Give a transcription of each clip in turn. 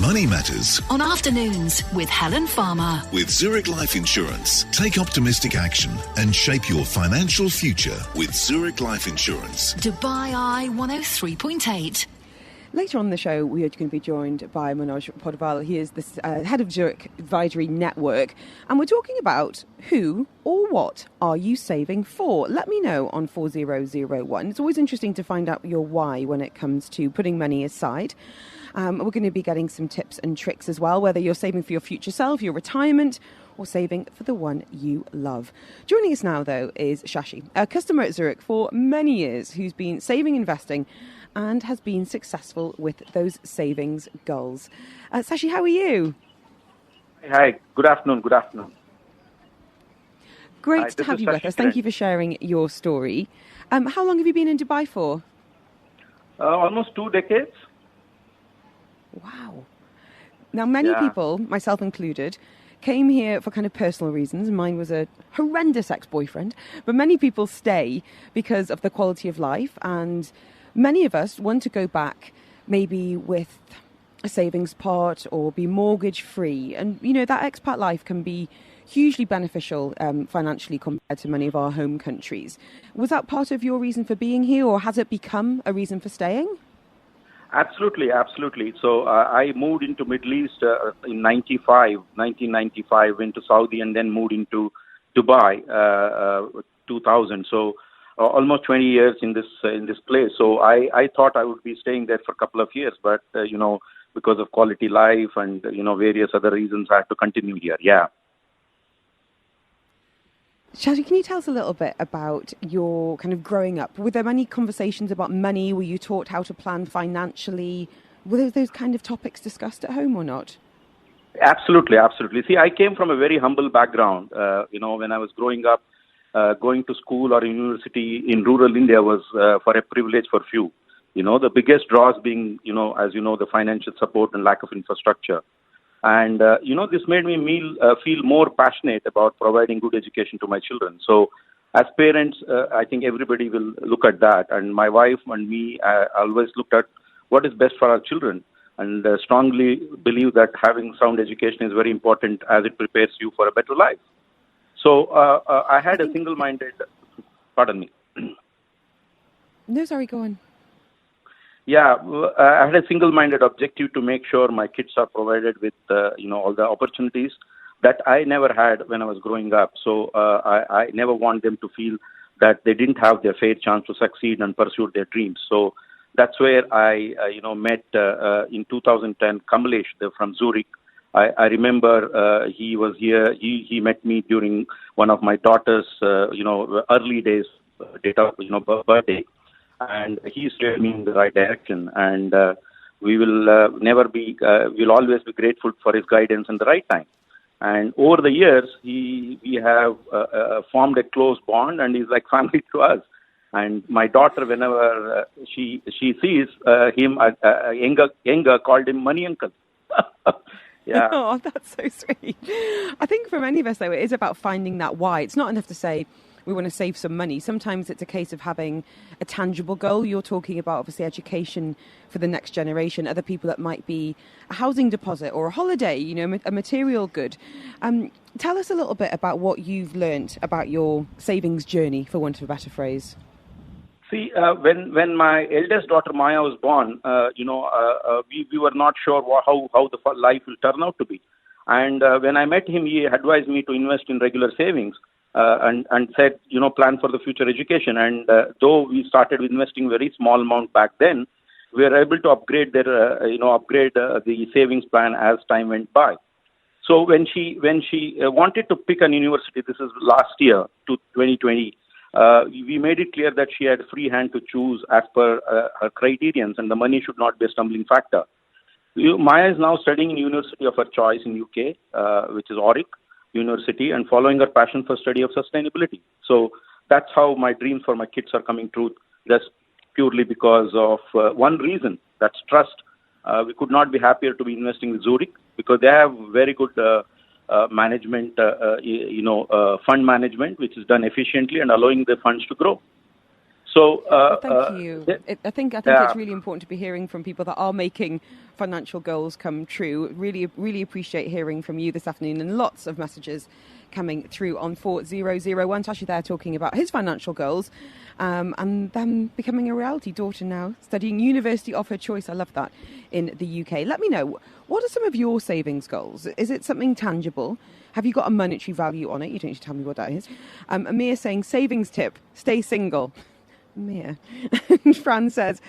Money Matters On Afternoons with Helen Farmer. with Zurich Life Insurance. Take optimistic action and shape your financial future with Zurich Life Insurance. Dubai Eye 103.8. Later on in the show, we are going to be joined by Manoj Poduval. He is the head of Zurich Advisory Network. And we're talking about who or what are you saving for? Let me know on 4001. It's always interesting to find out your why when it comes to putting money aside. We're going to be getting some tips and tricks as well, whether you're saving for your future self, your retirement, or saving for the one you love. Joining us now, though, is Shashi, a customer at Zurich for many years who's been saving, investing, and has been successful with those savings goals. Shashi, how are you? Hi, good afternoon. Great Hi, to this have is you with Shashi us. Thank Kiran. you for sharing your story. How long have you been in Dubai for? Almost 2 decades. Wow. Now, many people, myself included, came here for kind of personal reasons. Mine was a horrendous ex-boyfriend. But many people stay because of the quality of life, and many of us want to go back maybe with a savings pot or be mortgage free. And, you know, that expat life can be hugely beneficial financially compared to many of our home countries. Was that part of your reason for being here, or has it become a reason for staying? Absolutely. So I moved into Middle East in 1995, went to Saudi and then moved into Dubai 2000. So almost 20 years in this place. So I thought I would be staying there for a couple of years, but because of quality life and various other reasons, I had to continue here. Yeah. Shashi, can you tell us a little bit about your kind of growing up? Were there many conversations about money? Were you taught how to plan financially? Were those kind of topics discussed at home or not? Absolutely. See, I came from a very humble background. When I was growing up, going to school or university in rural India was for a privilege for few. The biggest draws being, as you know, the financial support and lack of infrastructure. And, this made me feel more passionate about providing good education to my children. So as parents, I think everybody will look at that. And my wife and me always looked at what is best for our children, and strongly believe that having sound education is very important as it prepares you for a better life. So I had a single-minded, pardon me. No, sorry, go on. Yeah, I had a single-minded objective to make sure my kids are provided with, all the opportunities that I never had when I was growing up. So I never want them to feel that they didn't have their fair chance to succeed and pursue their dreams. So that's where I, met in 2010 Kamlesh from Zurich. I remember he was here. He met me during one of my daughter's, early days, birthday. And he steered me in the right direction. And we will we'll always be grateful for his guidance in the right time. And over the years, we have formed a close bond, and he's like family to us. And my daughter, whenever she sees him, younger called him Money Uncle. Yeah. Oh, that's so sweet. I think for many of us, though, it is about finding that why. It's not enough to say we want to save some money. Sometimes it's a case of having a tangible goal. You're talking about, obviously, education for the next generation. Other people, that might be a housing deposit or a holiday, a material good. Tell us a little bit about what you've learnt about your savings journey, for want of a better phrase. See, when my eldest daughter Maya was born, we were not sure how the life will turn out to be. And when I met him, he advised me to invest in regular savings and said, plan for the future education. And though we started investing very small amount back then, we were able to upgrade the savings plan as time went by. So when she wanted to pick an university, this is last year, 2020. We made it clear that she had free hand to choose as per her criterions, and the money should not be a stumbling factor. Maya is now studying in university of her choice in UK, which is Zurich University, and following her passion for study of sustainability. So that's how my dreams for my kids are coming true, just purely because of one reason, that's trust. We could not be happier to be investing in Zurich because they have very good management, fund management, which is done efficiently and allowing the funds to grow. So thank you. I think it's really important to be hearing from people that are making financial goals come true. Really appreciate hearing from you this afternoon, and lots of messages coming through on 4001. Shashi there talking about his financial goals and them becoming a reality. Daughter now studying university of her choice. I love that in the UK. Let me know, what are some of your savings goals? Is it something tangible? Have you got a monetary value on it? You don't need to tell me what that is. Amir saying, savings tip, stay single. Mia. Fran says,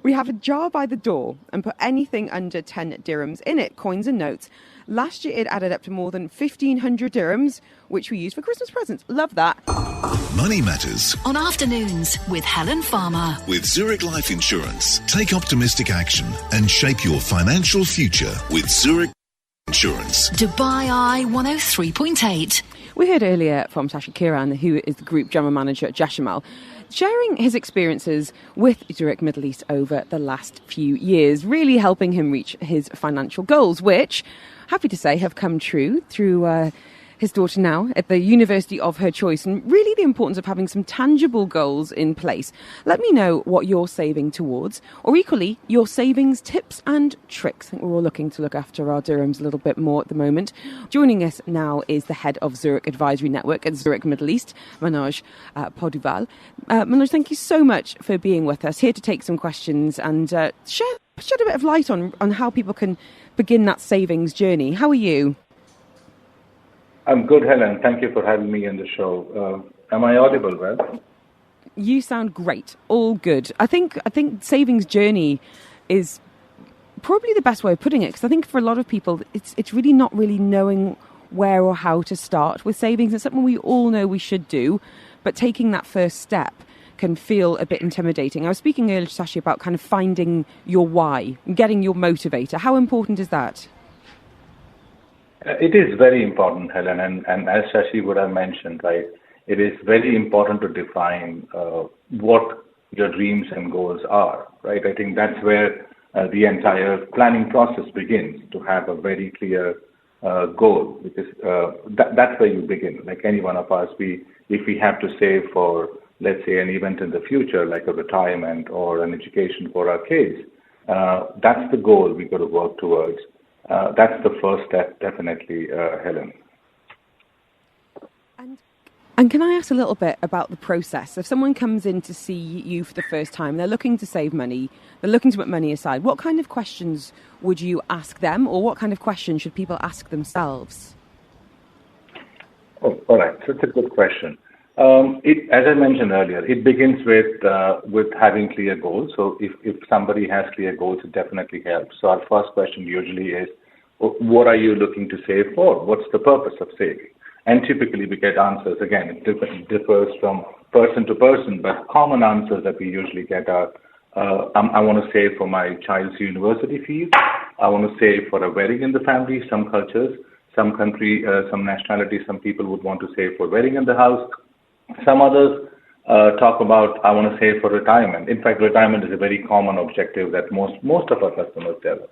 we have a jar by the door and put anything under 10 dirhams in it, coins and notes. Last year it added up to more than 1,500 dirhams, which we used for Christmas presents. Love that. Money Matters On afternoons with Helen Farmer. with Zurich Life Insurance. Take optimistic action and shape your financial future with Zurich Insurance. Dubai Eye 103.8. We heard earlier from Shashi Kiran, who is the Group General Manager at Jashanmal, sharing his experiences with Zurich Middle East over the last few years, really helping him reach his financial goals, which, happy to say, have come true through his daughter now at the university of her choice, and really the importance of having some tangible goals in place. Let me know what you're saving towards, or equally, your savings tips and tricks. I think we're all looking to look after our dirhams a little bit more at the moment. Joining us now is the head of Zurich Advisory Network at Zurich Middle East, Manoj Poduval. Manoj, thank you so much for being with us, here to take some questions and shed a bit of light on how people can begin that savings journey. How are you? I'm good, Helen. Thank you for having me on the show. Am I audible well? You sound great. All good. I think savings journey is probably the best way of putting it, because I think for a lot of people, it's really not really knowing where or how to start with savings. It's something we all know we should do, but taking that first step can feel a bit intimidating. I was speaking earlier to Shashi about kind of finding your why, getting your motivator. How important is that? It is very important, Helen, and as Shashi would have mentioned, right, it is very important to define what your dreams and goals are, right? I think that's where the entire planning process begins, to have a very clear goal, because that's where you begin. Like any one of us, if we have to save for, let's say, an event in the future, like a retirement or an education for our kids, that's the goal we got to work towards. That's the first step, definitely, Helen. And can I ask a little bit about the process? If someone comes in to see you for the first time, they're looking to save money, they're looking to put money aside, what kind of questions would you ask them, or what kind of questions should people ask themselves? Oh, all right. So it's a good question. As I mentioned earlier, it begins with having clear goals. So if somebody has clear goals, it definitely helps. So our first question usually is, what are you looking to save for? What's the purpose of saving? And typically we get answers. Again, it differs from person to person, but common answers that we usually get are, I want to save for my child's university fees. I want to save for a wedding in the family. Some cultures, some country, some nationalities, some people would want to save for wedding in the house. Some others talk about, I want to save for retirement. In fact, retirement is a very common objective that most of our customers tell us.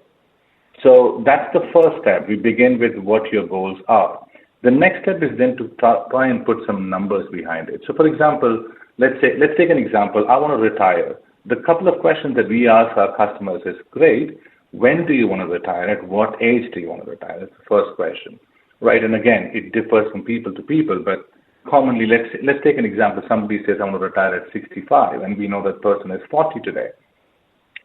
So that's the first step. We begin with what your goals are. The next step is then to try and put some numbers behind it. So, for example, let's take an example. I want to retire. The couple of questions that we ask our customers is, great, when do you want to retire? At what age do you want to retire? That's the first question, right? And again, it differs from people to people, but commonly, let's take an example. Somebody says, I want to retire at 65, and we know that person is 40 today.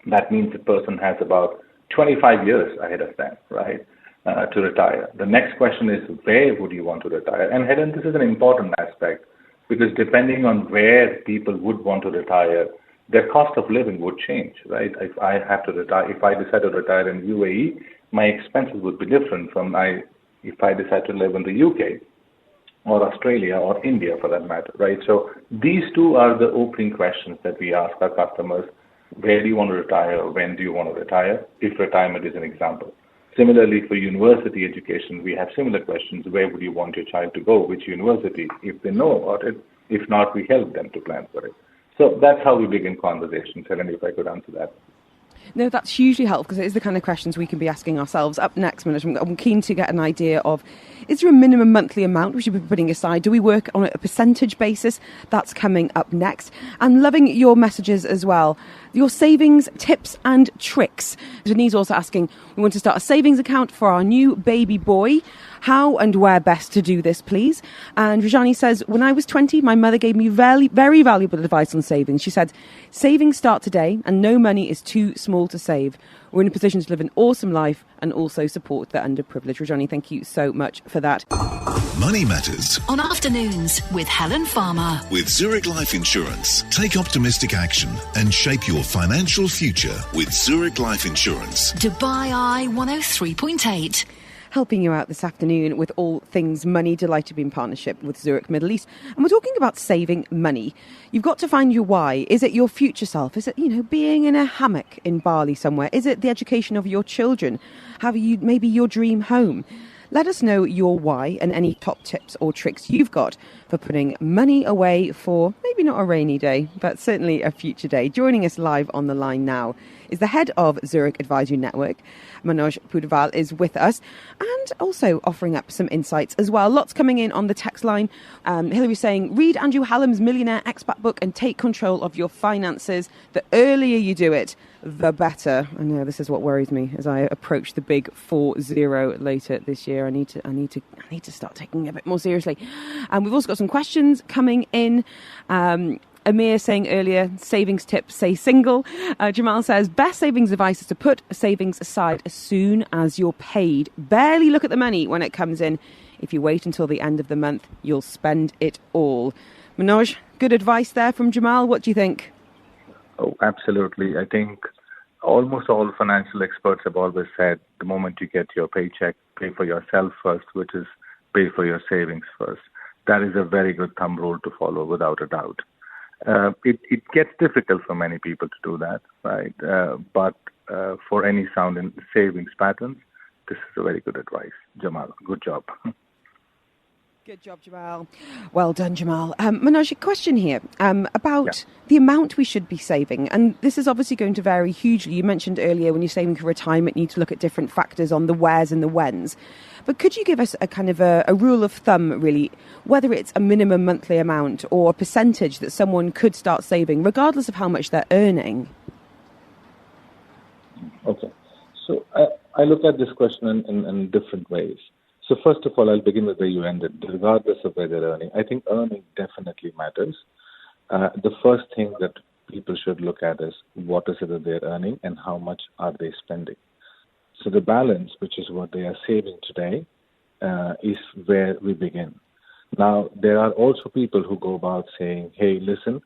That means the person has about 25 years ahead of them, right, to retire. The next question is, where would you want to retire? And Helen, this is an important aspect, because depending on where people would want to retire, their cost of living would change, right? If I decide to retire in UAE, my expenses would be different from if I decide to live in the UK or Australia or India for that matter, right? So these two are the opening questions that we ask our customers. Where do you want to retire? When do you want to retire? If retirement is an example. Similarly, for university education, we have similar questions. Where would you want your child to go? Which university? If they know about it. If not, we help them to plan for it. So that's how we begin conversations, Helen, if I could answer that. No, that's hugely helpful because it is the kind of questions we can be asking ourselves. Up next, Manoj, I'm keen to get an idea of, is there a minimum monthly amount we should be putting aside? Do we work on a percentage basis? That's coming up next. I'm loving your messages as well. Your savings tips and tricks. Denise also asking, we want to start a savings account for our new baby boy. How and where best to do this, please? And Rajani says, when I was 20, my mother gave me very, very valuable advice on savings. She said, savings start today and no money is too small to save. We're in a position to live an awesome life and also support the underprivileged. Rajani, thank you so much for that. Money Matters On Afternoons with Helen Farmer. with Zurich Life Insurance. Take optimistic action and shape your financial future with Zurich Life Insurance. Dubai Eye 103.8. Helping you out this afternoon with all things money. Delighted to be in partnership with Zurich Middle East. And we're talking about saving money. You've got to find your why. Is it your future self? Is it, being in a hammock in Bali somewhere? Is it the education of your children? Have you maybe your dream home? Let us know your why and any top tips or tricks you've got for putting money away for maybe not a rainy day, but certainly a future day. Joining us live on the line now is the head of Zurich Advisory Network. Manoj Poduval is with us and also offering up some insights as well. Lots coming in on the text line. Hilary saying, read Andrew Hallam's Millionaire Expat book and take control of your finances. The earlier you do it, the better. I know this is what worries me as I approach the big 4-0 later this year. I need to start taking it a bit more seriously. We've also got some questions coming in. Amir saying earlier, savings tips, say single. Jamal says, best savings advice is to put savings aside as soon as you're paid. Barely look at the money when it comes in. If you wait until the end of the month, you'll spend it all. Manoj, good advice there from Jamal. What do you think? Oh, absolutely. I think almost all financial experts have always said the moment you get your paycheck, pay for yourself first, which is pay for your savings first. That is a very good thumb rule to follow without a doubt. It gets difficult for many people to do that, right? But for any sound in savings patterns, this is a very good advice. Jamal, good job. Good job, Jamal. Well done, Jamal. Manoj, a question here about the amount we should be saving. And this is obviously going to vary hugely. You mentioned earlier when you're saving for retirement, you need to look at different factors on the wheres and the whens. But could you give us a kind of a rule of thumb, really, whether it's a minimum monthly amount or a percentage that someone could start saving, regardless of how much they're earning? Okay. So I look at this question in different ways. So first of all, I'll begin with where you ended, regardless of where they're earning. I think earning definitely matters. The first thing that people should look at is what is it that they're earning and how much are they spending. So the balance, which is what they are saving today, is where we begin. Now, there are also people who go about saying, hey, listen,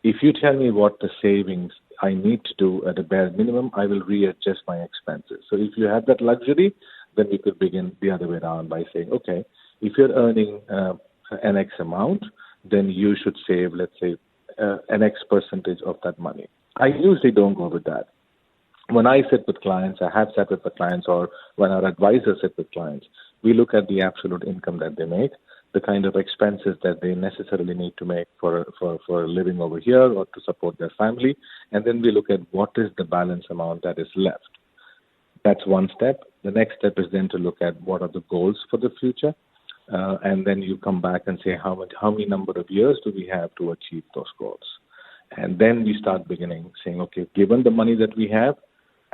if you tell me what the savings I need to do at a bare minimum, I will readjust my expenses. So if you have that luxury, then we could begin the other way around by saying, okay, if you're earning an X amount, then you should save, let's say, an X percentage of that money. I usually don't go with that. When I sit with clients, I have sat with the clients, or when our advisors sit with clients, we look at the absolute income that they make, the kind of expenses that they necessarily need to make for living over here or to support their family, and then we look at what is the balance amount that is left. That's one step. The next step is then to look at what are the goals for the future, and then you come back and say how many number of years do we have to achieve those goals, and then we start beginning saying, okay, given the money that we have,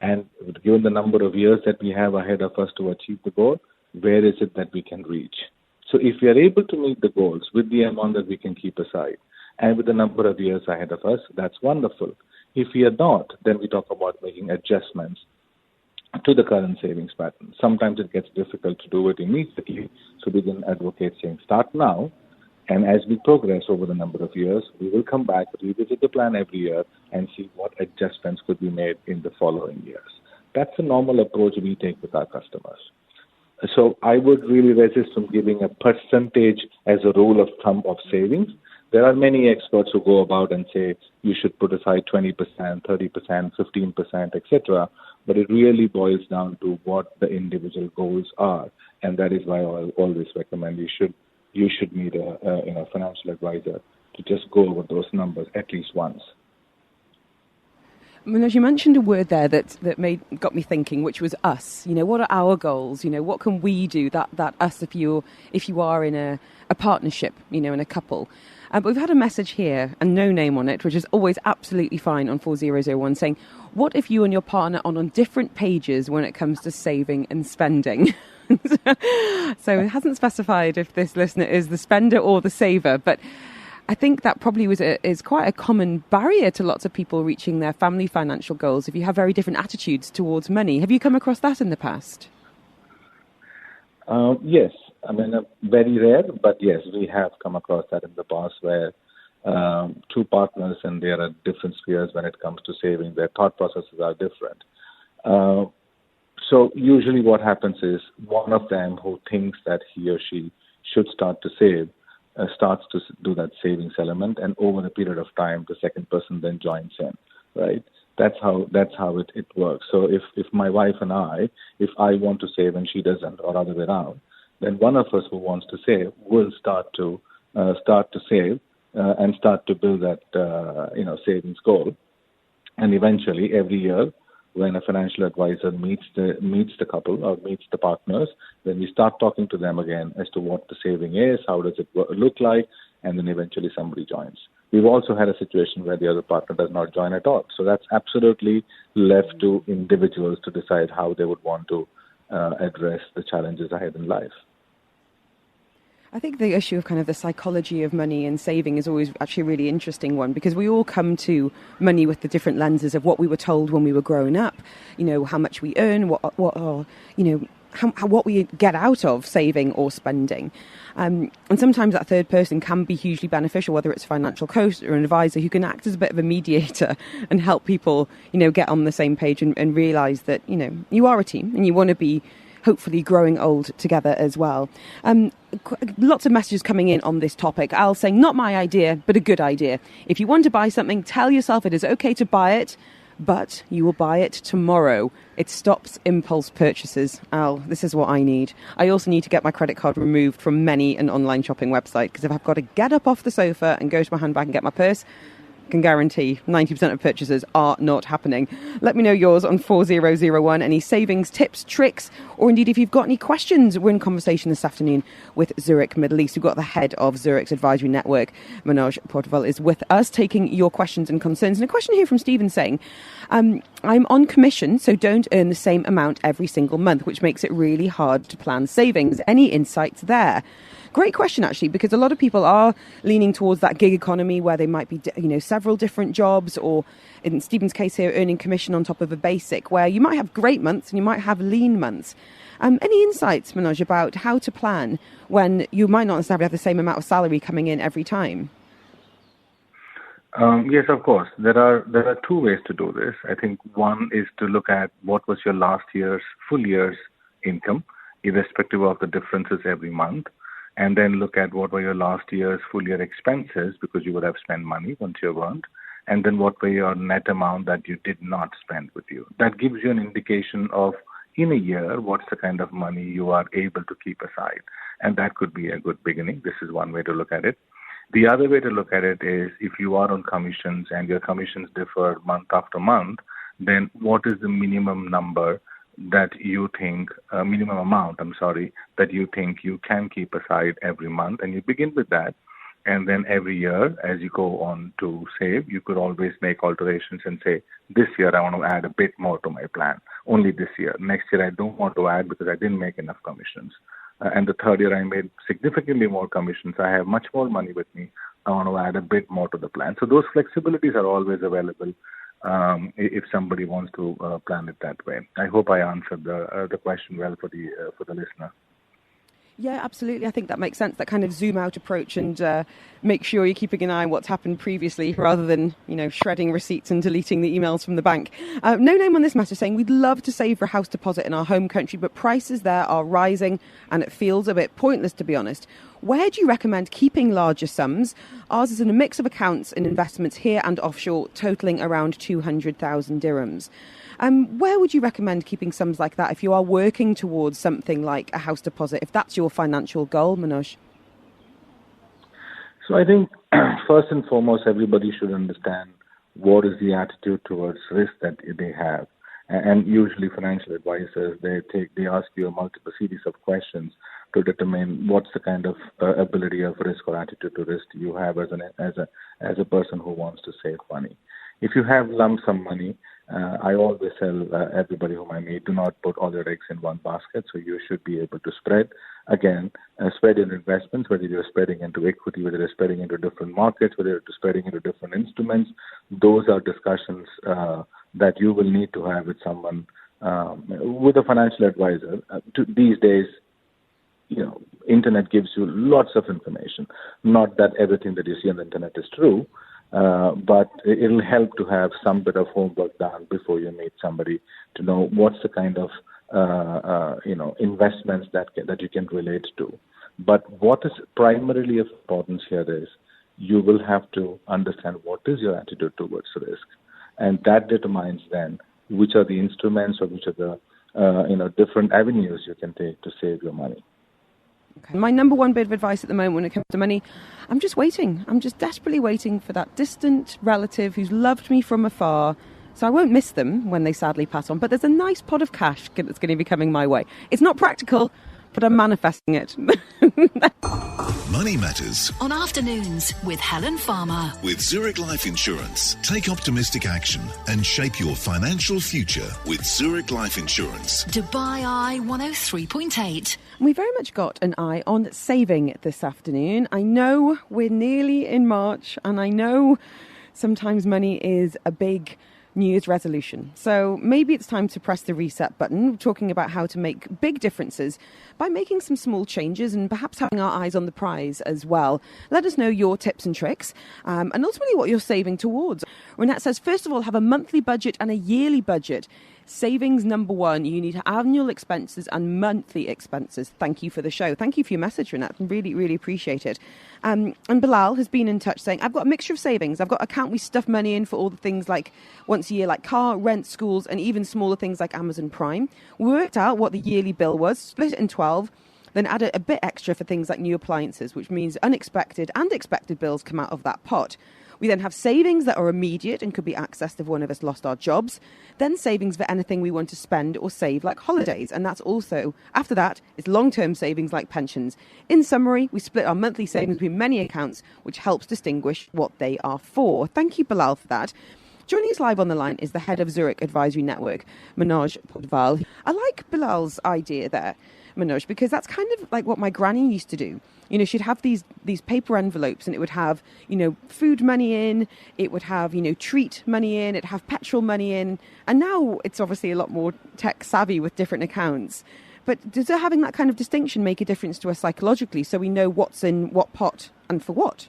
and given the number of years that we have ahead of us to achieve the goal, where is it that we can reach? So if we are able to meet the goals with the amount that we can keep aside and with the number of years ahead of us, that's wonderful. If we are not, then we talk about making adjustments to the current savings pattern. Sometimes it gets difficult to do it immediately, so we then advocate saying start now, and as we progress over the number of years, we will come back, revisit the plan every year, and see what adjustments could be made in the following years. That's a normal approach we take with our customers. So I would really resist from giving a percentage as a rule of thumb of savings. There are many experts who go about and say you should put aside 20%, 30%, 15%, etc. But it really boils down to what the individual goals are, and that is why I always recommend you should meet a financial advisor to just go over those numbers at least once. Manoj, you mentioned a word there that got me thinking, which was us. What are our goals? What can we do? That us, if you are in a partnership, in a couple. But we've had a message here, and no name on it, which is always absolutely fine on 4001, saying, what if you and your partner are on different pages when it comes to saving and spending? So it hasn't specified if this listener is the spender or the saver, but I think that probably is quite a common barrier to lots of people reaching their family financial goals if you have very different attitudes towards money. Have you come across that in the past? Yes. I mean, very rare, but yes, we have come across that in the past where two partners and they are at different spheres when it comes to saving. Their thought processes are different. So usually what happens is one of them who thinks that he or she should start to save starts to do that savings element, and over a period of time, the second person then joins in, right? That's how it works. So if my wife and if I want to save and she doesn't, or other way around, then one of us who wants to save will start to save and start to build that savings goal, and eventually every year, when a financial advisor meets the couple or meets the partners, then we start talking to them again as to what the saving is, how does it look like, and then eventually somebody joins. We've also had a situation where the other partner does not join at all. So that's absolutely left to individuals to decide how they would want to address the challenges ahead in life. I think the issue of kind of the psychology of money and saving is always actually a really interesting one, because we all come to money with the different lenses of what we were told when we were growing up, how much we earn, what we get out of saving or spending. And sometimes that third person can be hugely beneficial, whether it's a financial coach or an advisor who can act as a bit of a mediator and help people, get on the same page and realise that, you are a team and you want to be hopefully growing old together as well. Lots of messages coming in on this topic. Al saying, not my idea, but a good idea. If you want to buy something, tell yourself it is okay to buy it, but you will buy it tomorrow. It stops impulse purchases. Al, this is what I need. I also need to get my credit card removed from many an online shopping website, because if I've got to get up off the sofa and go to my handbag and get my purse, can guarantee 90% of purchases are not happening. Let me know yours on 4001, any savings tips, tricks, or indeed if you've got any questions. We're in conversation this afternoon with Zurich Middle East. We've got the head of Zurich's advisory network, Manoj Poduval, is with us taking your questions and concerns. And a question here from Stephen saying, I'm on commission, so don't earn the same amount every single month, which makes it really hard to plan savings. Any insights there? Great question, actually, because a lot of people are leaning towards that gig economy where they might be, several different jobs, or in Stephen's case here, earning commission on top of a basic, where you might have great months and you might have lean months. Any insights, Manoj, about how to plan when you might not necessarily have the same amount of salary coming in every time? Yes, of course. There are two ways to do this. I think one is to look at what was your last year's full year's income, irrespective of the differences every month, and then look at what were your last year's full year expenses, because you would have spent money once you've earned, and then what were your net amount that you did not spend with you. That gives you an indication of, in a year, what's the kind of money you are able to keep aside. And that could be a good beginning. This is one way to look at it. The other way to look at it is, if you are on commissions and your commissions differ month after month, then what is the minimum number that you think, minimum amount, that you think you can keep aside every month, and you begin with that. And then every year, as you go on to save, you could always make alterations and say, this year I want to add a bit more to my plan, only this year. Next year I don't want to add because I didn't make enough commissions. And the third year I made significantly more commissions. I have much more money with me. I want to add a bit more to the plan. So those flexibilities are always available if somebody wants to plan it that way. I hope I answered the question well for the listener. Yeah, absolutely. I think that makes sense, that kind of zoom out approach, and make sure you're keeping an eye on what's happened previously rather than, shredding receipts and deleting the emails from the bank. No name on this matter saying, we'd love to save for a house deposit in our home country, but prices there are rising and it feels a bit pointless, to be honest. Where do you recommend keeping larger sums? Ours is in a mix of accounts and investments here and offshore, totaling around 200,000 dirhams. Where would you recommend keeping sums like that if you are working towards something like a house deposit, if that's your financial goal, Manoj? So I think first and foremost, everybody should understand what is the attitude towards risk that they have. And usually financial advisors, they ask you a multiple series of questions to determine what's the kind of ability of risk or attitude to risk you have as a person who wants to save money. If you have lump sum money, I always tell everybody whom I meet, do not put all your eggs in one basket. So you should be able to spread your investments, whether you're spreading into equity, whether you're spreading into different markets, whether you're spreading into different instruments. Those are discussions that you will need to have with someone, with a financial advisor. These days, internet gives you lots of information. Not that everything that you see on the internet is true, but it'll help to have some bit of homework done before you meet somebody to know what's the kind of investments that you can relate to. But what is primarily of importance here is you will have to understand what is your attitude towards risk, and that determines then which are the instruments or which are the different avenues you can take to save your money. Okay. My number one bit of advice at the moment when it comes to money, I'm just waiting. I'm just desperately waiting for that distant relative who's loved me from afar. So I won't miss them when they sadly pass on. But there's a nice pot of cash that's going to be coming my way. It's not practical, but I'm manifesting it. Money Matters On Afternoons with Helen Farmer. with Zurich Life Insurance. Take optimistic action and shape your financial future with Zurich Life Insurance. Dubai Eye 103.8. We very much got an eye on saving this afternoon. I know we're nearly in March, and I know sometimes money is a big New Year's resolution. So maybe it's time to press the reset button, talking about how to make big differences by making some small changes and perhaps having our eyes on the prize as well. Let us know your tips and tricks and ultimately what you're saving towards. Renette says, first of all, have a monthly budget and a yearly budget. Savings number one, you need annual expenses and monthly expenses. Thank you for the show. Thank you for your message, Renette. Really, really appreciate it. And Bilal has been in touch saying, I've got a mixture of savings. I've got an account we stuff money in for all the things like once a year, like car, rent, schools, and even smaller things like Amazon Prime. We worked out what the yearly bill was, split it in 12, then added a bit extra for things like new appliances, which means unexpected and expected bills come out of that pot. We then have savings that are immediate and could be accessed if one of us lost our jobs. Then savings for anything we want to spend or save, like holidays. And that's also, after that, is long-term savings like pensions. In summary, we split our monthly savings between many accounts, which helps distinguish what they are for. Thank you, Bilal, for that. Joining us live on the line is the head of Zurich Advisory Network, Manoj Poduval. I like Bilal's idea there, Manoj, because that's kind of like what my granny used to do. You know, she'd have these paper envelopes and it would have, food money in, it would have, treat money in, it'd have petrol money in. And now it's obviously a lot more tech savvy with different accounts. But does having that kind of distinction make a difference to us psychologically so we know what's in what pot and for what?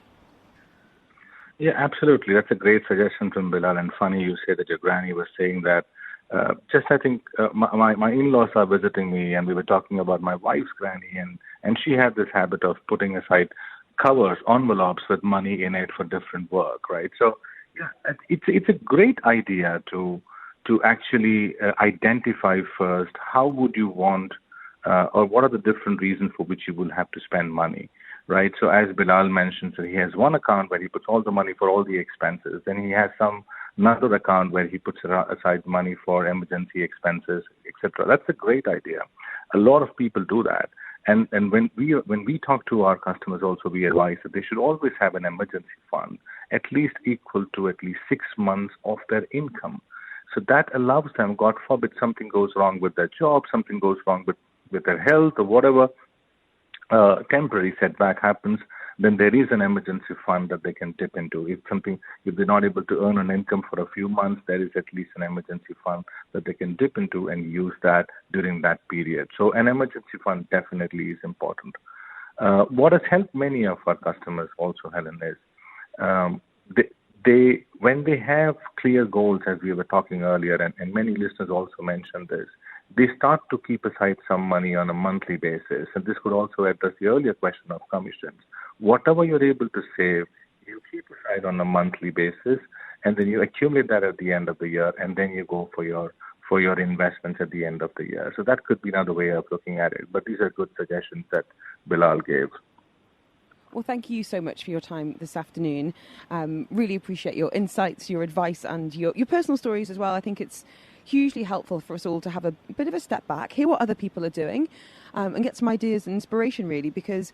Yeah, absolutely. That's a great suggestion from Bilal. And funny you say that your granny was saying that. I think my in-laws are visiting me, and we were talking about my wife's granny, and she had this habit of putting aside covers, envelopes with money in it for different work, right? So, yeah, it's a great idea to actually identify first how would you want, or what are the different reasons for which you will have to spend money. Right. So as Bilal mentioned, so he has one account where he puts all the money for all the expenses. Then he has another account where he puts aside money for emergency expenses, etc. That's a great idea. A lot of people do that. And when we talk to our customers also, we advise that they should always have an emergency fund, at least equal to at least 6 months of their income. So that allows them, God forbid, something goes wrong with their job, something goes wrong with their health or whatever. Temporary setback happens, then there is an emergency fund that they can dip into. If they're not able to earn an income for a few months, there is at least an emergency fund that they can dip into and use that during that period. So an emergency fund definitely is important. What has helped many of our customers also, Helen, is when they have clear goals, as we were talking earlier, and many listeners also mentioned this, they start to keep aside some money on a monthly basis. And this could also address the earlier question of commissions. Whatever you're able to save, you keep aside on a monthly basis, and then you accumulate that at the end of the year, and then you go for your investments at the end of the year. So that could be another way of looking at it. But these are good suggestions that Bilal gave. Well, thank you so much for your time this afternoon. Really appreciate your insights, your advice, and your personal stories as well. I think it's hugely helpful for us all to have a bit of a step back, hear what other people are doing, and get some ideas and inspiration, really, because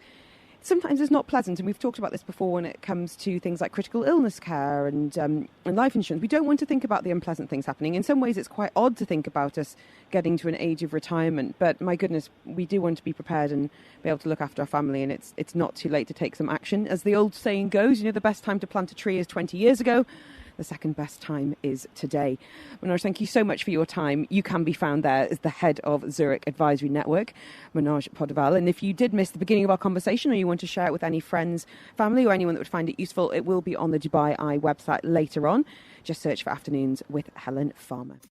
sometimes it's not pleasant, and we've talked about this before when it comes to things like critical illness care and life insurance. We don't want to think about the unpleasant things happening. In some ways, it's quite odd to think about us getting to an age of retirement, but my goodness, we do want to be prepared and be able to look after our family, and it's not too late to take some action. As the old saying goes, the best time to plant a tree is 20 years ago. The second best time is today. Manoj, thank you so much for your time. You can be found there as the head of Zurich Advisory Network, Manoj Poduval. And if you did miss the beginning of our conversation, or you want to share it with any friends, family, or anyone that would find it useful, it will be on the Dubai Eye website later on. Just search for Afternoons with Helen Farmer.